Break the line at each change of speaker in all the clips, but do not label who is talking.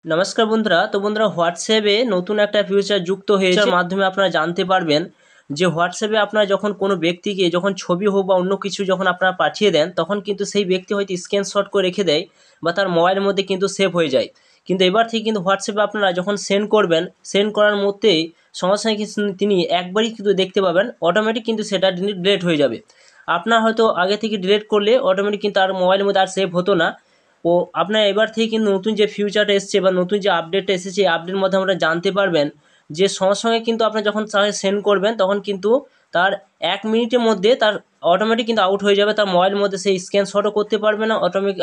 নমস্কার বন্ধুরা। তো বন্ধুরা, হোয়াটসঅ্যাপে নতুন একটা ফিচার যুক্ত হয়েছে, যার মাধ্যমে আপনারা জানতে পারবেন যে হোয়াটসঅ্যাপে আপনারা যখন কোনো ব্যক্তিকে যখন ছবি হোক বা অন্য কিছু যখন আপনারা পাঠিয়ে দেন, তখন কিন্তু সেই ব্যক্তি হয়তো স্ক্রিনশট করে রেখে দেয় বা তার মোবাইলের মধ্যে কিন্তু সেভ হয়ে যায়। কিন্তু এবার থেকে কিন্তু হোয়াটসঅ্যাপে আপনারা যখন সেন্ড করবেন, সেন্ড করার মধ্যেই সঙ্গে সঙ্গে তিনি একবারই কিন্তু দেখতে পাবেন, অটোমেটিক কিন্তু সেটা ডিলিট হয়ে যাবে। আপনার হয়তো আগে থেকে ডিলিট করলে অটোমেটিক কিন্তু আর মোবাইলের মধ্যে আর সেভ হতো না। ও আপনার এবার থেকে কিন্তু নতুন যে ফিউচারটা এসছে বা নতুন যে আপডেটটা এসেছে, এই আপডেটের মধ্যে আমরা জানতে পারবেন যে সঙ্গে সঙ্গে কিন্তু আপনি যখন তাকে সেন্ড করবেন, তখন কিন্তু তার 1 মিনিটের মধ্যে তার অটোমেটিক কিন্তু আউট হয়ে যাবে। তার মোবাইলের মধ্যে সেই স্ক্রিনশটও করতে পারবে না অটোমেটিক,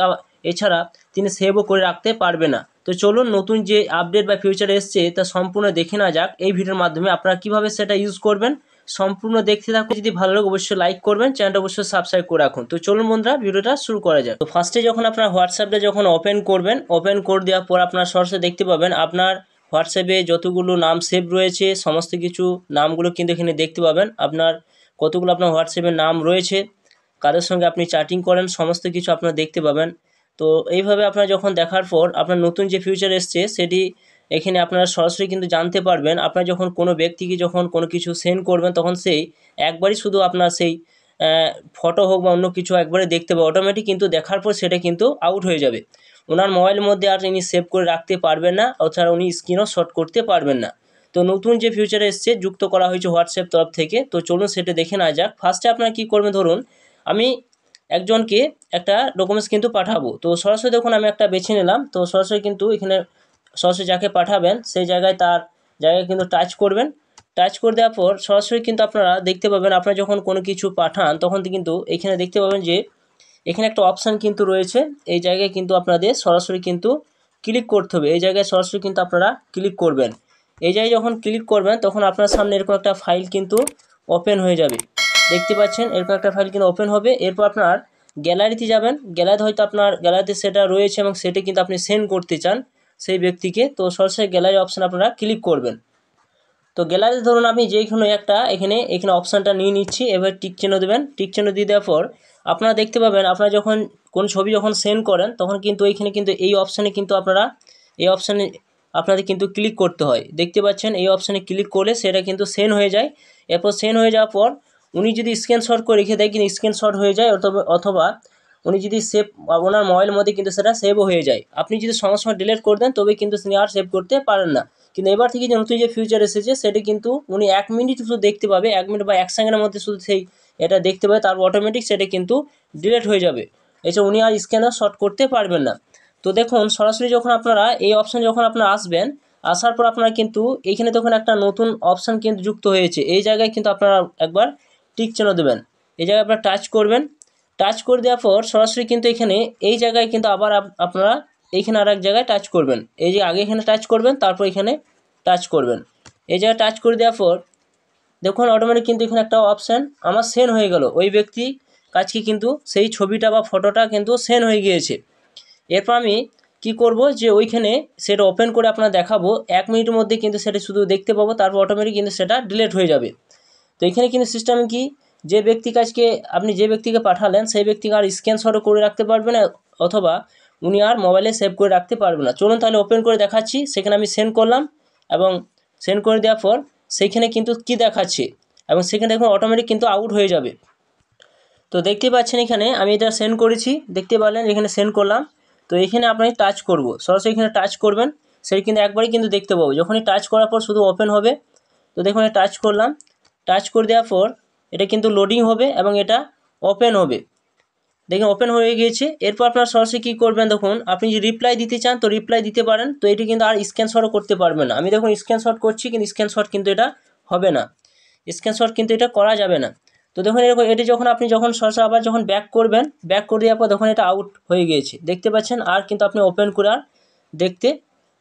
এছাড়া তিনি সেভও করে রাখতে পারবে না। তো চলুন নতুন যে আপডেট বা ফিউচার এসছে তা সম্পূর্ণ দেখে নেওয়া যাক এই ভিডিওর মাধ্যমে। আপনারা কীভাবে সেটা ইউজ করবেন সম্পূর্ণ দেখতে থাকুন। যদি ভালো লাগে অবশ্যই লাইক করবেন, চ্যানেলটা অবশ্যই সাবস্ক্রাইব করে রাখুন। তো চলুন বন্ধুরা, ভিডিওটা শুরু করা যাক। তো ফার্স্টে যখন আপনার হোয়াটসঅ্যাপটা যখন ওপেন করবেন, ওপেন করে দেওয়ার পর আপনার সরাসরি দেখতে পাবেন আপনার হোয়াটসঅ্যাপে যতগুলো নাম সেভ রয়েছে সমস্ত কিছু নামগুলো কিন্তু এখানে দেখতে পাবেন। আপনার কতগুলো আপনার হোয়াটসঅ্যাপে নাম রয়েছে, কাদের সঙ্গে আপনি চ্যাটিং করেন, সমস্ত কিছু আপনারা দেখতে পাবেন। তো এইভাবে আপনারা যখন দেখার পর আপনার নতুন যে ফিউচার এসছে সেটি এখানে আপনারা সরাসরি কিন্তু জানতে পারবেন। আপনারা যখন কোনো ব্যক্তিকে যখন কোনো কিছু সেন্ড করবেন, তখন সেই একবারই শুধু আপনার সেই ফটো হোক বা অন্য কিছু একবারে দেখতে পাবে, অটোমেটিক কিন্তু দেখার পর সেটা কিন্তু আউট হয়ে যাবে। ওনার মোবাইলের মধ্যে আর ইনি সেভ করে রাখতে পারবেন না, অথবা উনি স্ক্রিনও শট করতে পারবেন না। তো নতুন যে ফিউচার এসছে যুক্ত করা হয়েছে হোয়াটসঅ্যাপ তরফ থেকে, তো চলুন সেটা দেখে নেওয়া যাক। ফার্স্টে আপনারা কী করবেন, ধরুন আমি একজনকে একটা ডকুমেন্টস কিন্তু পাঠাবো। তো সরাসরি দেখুন আমি একটা বেছে নিলাম। তো সরাসরি কিন্তু এখানে সরাসরি যাকে পাঠাবেন সেই জায়গায় তার জায়গায় কিন্তু টাচ করবেন। টাচ করে দেওয়ার পর সরাসরি কিন্তু আপনারা দেখতে পাবেন, আপনারা যখন কোনো কিছু পাঠান তখন কিন্তু এখানে দেখতে পাবেন যে এখানে একটা অপশান কিন্তু রয়েছে। এই জায়গায় কিন্তু আপনাদের সরাসরি কিন্তু ক্লিক করতে হবে। এই জায়গায় সরাসরি কিন্তু আপনারা ক্লিক করবেন। এই জায়গায় যখন ক্লিক করবেন তখন আপনার সামনে এরকম একটা ফাইল কিন্তু ওপেন হয়ে যাবে। দেখতে পাচ্ছেন এরকম একটা ফাইল কিন্তু ওপেন হবে। এরপর আপনার গ্যালারিতে যাবেন। গ্যালারিতে হয়তো আপনার গ্যালারিতে সেটা রয়েছে এবং সেটা কিন্তু আপনি সেন্ড করতে চান সেই ব্যক্তিকে। তো সরাসরি গ্যালারি অপশান আপনারা ক্লিক করবেন। তো গ্যালারিতে ধরুন আমি যেইখানে একটা এখানে অপশানটা নিয়ে নিচ্ছি, এবার টিক চিহ্ন দেবেন। টিক চিহ্ন দিয়ে দেওয়ার পর আপনারা দেখতে পাবেন আপনারা যখন কোন ছবি যখন সেন্ড করেন তখন কিন্তু এইখানে কিন্তু এই অপশানে কিন্তু আপনারা এই অপশানে আপনাদের কিন্তু ক্লিক করতে হয়। দেখতে পাচ্ছেন এই অপশানে ক্লিক করলে সেটা কিন্তু সেন্ড হয়ে যায়। এরপর সেন্ড হয়ে যাওয়ার পর উনি যদি স্ক্রিনশট করে রেখে দেয় কিন্তু স্ক্রিনশট হয়ে যায়, অথবা উনি যদি সেভ ওনার মোবাইলের মধ্যে কিন্তু সেটা সেভও হয়ে যায়। আপনি যদি সঙ্গে সঙ্গে ডিলিট করে দেন তবে কিন্তু তিনি আর সেভ করতে পারেন না। কিন্তু এবার থেকে যে নতুন যে ফিউচার এসেছে সেটা কিন্তু উনি 1 মিনিট শুধু দেখতে পাবে, 1 মিনিট বা 1 সেকেন্ডের মধ্যে শুধু সেই এটা দেখতে পাবে, তারপর অটোমেটিক সেটা কিন্তু ডিলিট হয়ে যাবে। এছাড়া উনি আর স্ক্যানার শট করতে পারবেন না। তো দেখুন সরাসরি যখন আপনারা এই অপশান যখন আপনারা আসবেন, আসার পর আপনারা কিন্তু এইখানে তখন একটা নতুন অপশান কিন্তু যুক্ত হয়েছে। এই জায়গায় কিন্তু আপনারা একবার টিক চিহ্ন দেবেন। এই জায়গায় আপনারা টাচ করবেন। টাচ করে দেওয়ার পর সরাসরি কিন্তু এখানে এই জায়গায় কিন্তু আবার আপনারা এইখানে আর এক জায়গায় টাচ করবেন। এই যে আগে এখানে টাচ করবেন, তারপর এখানে টাচ করবেন। এই জায়গায় টাচ করে দেওয়ার পর দেখুন অটোমেটিক কিন্তু এখানে একটা অপশান আমার সেন্ড হয়ে গেল। ওই ব্যক্তি কাছে কিন্তু সেই ছবিটা বা ফটোটা কিন্তু সেন্ড হয়ে গিয়েছে। এরপর আমি কি করব যে ওইখানে সেটা ওপেন করে আপনার দেখাবো। 1 মিনিটের মধ্যে কিন্তু সেটা শুধু দেখতে পাবো, তারপর অটোমেটিক কিন্তু সেটা ডিলিট হয়ে যাবে। তো এখানে কিন্তু সিস্টেম কি, যে ব্যক্তি কাছকে আপনি যে ব্যক্তিকে পাঠালেন সেই ব্যক্তিকে আর স্ক্রিনশটও করে রাখতে পারবে না, অথবা উনি আর মোবাইলে সেভ করে রাখতে পারবে না। চলুন তাহলে ওপেন করে দেখাচ্ছি। সেখানে আমি সেন্ড করলাম এবং সেন্ড করে দেওয়ার পর সেইখানে কিন্তু কি দেখাচ্ছে এবং সেখানে দেখুন অটোমেটিক কিন্তু আউট হয়ে যাবে। তো দেখতে পাচ্ছেন এখানে আমি এটা সেন্ড করেছি, দেখতে পারলেন এখানে সেন্ড করলাম। তো এখানে আপনি টাচ করব, সরাসরি এখানে টাচ করবেন, সেই কিন্তু একবারই কিন্তু দেখতে পাবো। যখনই টাচ করার পর শুধু ওপেন হবে। তো দেখুন টাচ করলাম। টাচ করে দেওয়ার পর এটা কিন্তু লোডিং হবে এবং এটা ওপেন হবে। দেখুন ওপেন হয়ে গিয়েছে। এরপর আপনারা সরাসরি কী করবেন, দেখুন আপনি যদি রিপ্লাই দিতে চান তো রিপ্লাই দিতে পারেন। তো এটি কিন্তু আর স্ক্রিনশটও করতে পারবেন না। আমি দেখুন স্ক্রিনশট করছি কিন্তু স্ক্রিনশট কিন্তু এটা হবে না, স্ক্রিনশট কিন্তু এটা করা যাবে না। তো দেখুন এরকম এটি যখন আপনি যখন সরাসরি আবার যখন ব্যাক করবেন, ব্যাক করে দেওয়ার পর দেখুন এটা আউট হয়ে গিয়েছে। দেখতে পাচ্ছেন আর কিন্তু আপনি ওপেন করে আর দেখতে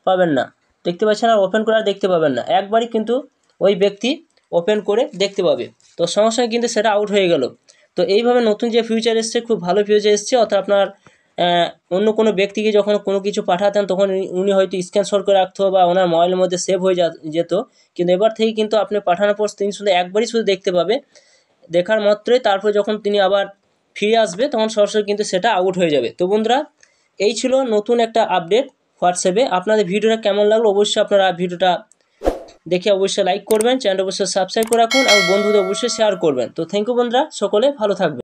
পাবেন না। দেখতে পাচ্ছেন আর ওপেন করে আর দেখতে পাবেন না, একবারই কিন্তু ওই ব্যক্তি ওপেন করে দেখতে পাবে। তো সঙ্গে সঙ্গে কিন্তু সেটা আউট হয়ে গেল। তো এইভাবে নতুন যে ফিউচার এসছে খুব ভালো ফিউচার এসছে। অর্থাৎ আপনার অন্য কোনো ব্যক্তিকে যখন কোনো কিছু পাঠাতেন তখন উনি হয়তো স্ক্রিনশট করে রাখতো বা ওনার মোবাইলের মধ্যে সেভ হয়ে যেত। কিন্তু এবার থেকে কিন্তু আপনি পাঠানোর পর তিনি শুধু একবারই শুধু দেখতে পাবে। দেখার মাত্রই তারপর যখন তিনি আবার ফিরে আসবে তখন সরাসরি কিন্তু সেটা আউট হয়ে যাবে। তো বন্ধুরা, এই ছিল নতুন একটা আপডেট হোয়াটসঅ্যাপে। আপনাদের ভিডিওটা কেমন লাগলো অবশ্যই আপনারা ভিডিওটা দেখে অবশ্যই লাইক করবেন, চ্যানেলটা অবশ্যই সাবস্ক্রাইব করে রাখুন এবং বন্ধুদের অবশ্যই শেয়ার করবেন। তো থ্যাংক ইউ বন্ধুরা, সকলে ভালো থাকবেন।